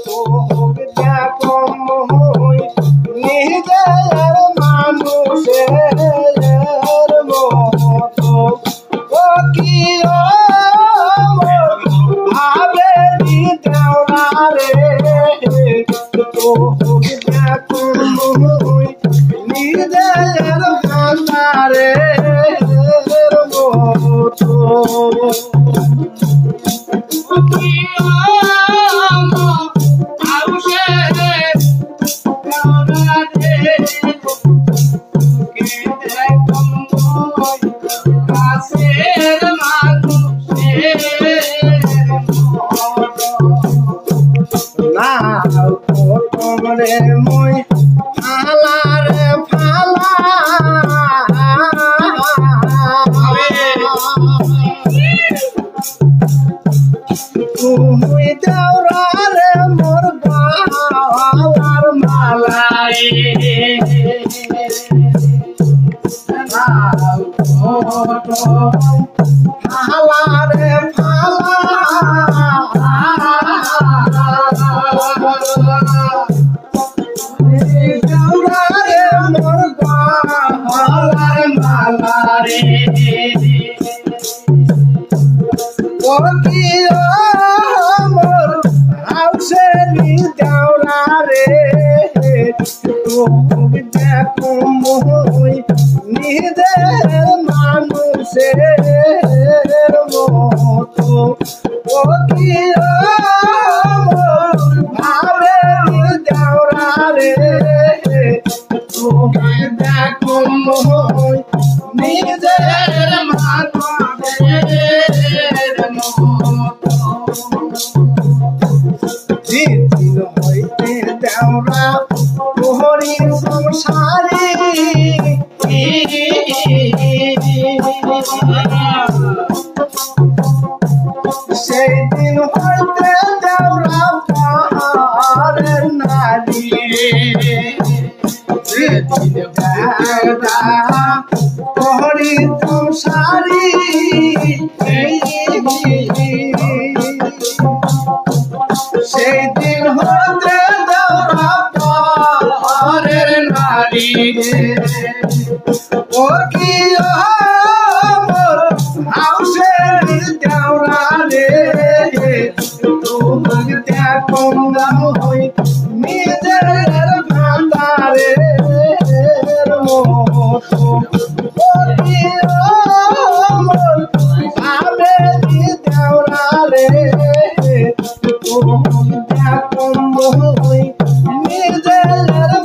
তোর দেখো মই নিজের মানুষের মতো ও কি ভাবে দেওয়া রে তোর দেখো মই নিজের ভান্ডারের মতো রে মই ফালা রে ফালা তুমি দেওরা রে মোর বাবার মালাই ফালা রে ফালা দেখো মই নিজের মানুষের মতো ও কি ভাবে দেওয়া রে তুমি দেখো মই নিজের মানুষের মতো দিন হইতে দেওয়া তোহরি সংসারে সেই দিন হইতে দেওয়া পাহাড়ের নারী তোহরি সংসারী সেই দিন হইতে দেওয়া পাহাড়ের নারী ও কি হাউসের দেওয়া রে তুমি দেখো হই নিজের ভান্ডারের মতো ও কি ভাবে দেওয়া রে তুমি দেখো হই নিজের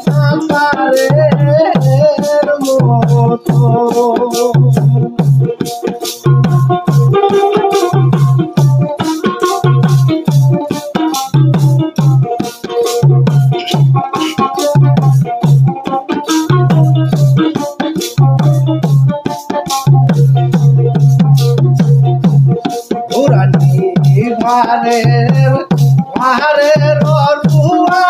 ভান্ডারের মতো ভারের ভারের রুয়া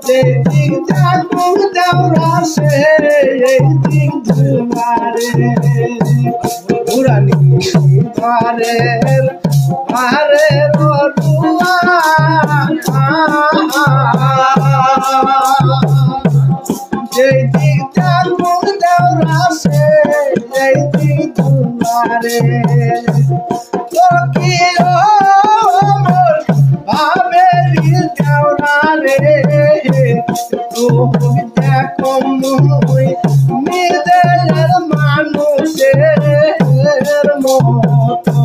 যেদিক যাবো দেওয়া সে দিক ধুমারে পুরানি ভারের ভারের রুয়া যেদিক যাবো দেওয়া সে দিক ধুমারে তো কি ভাবে দেওয়া রে তুমি দেখো মই নিজের মানুষের মতো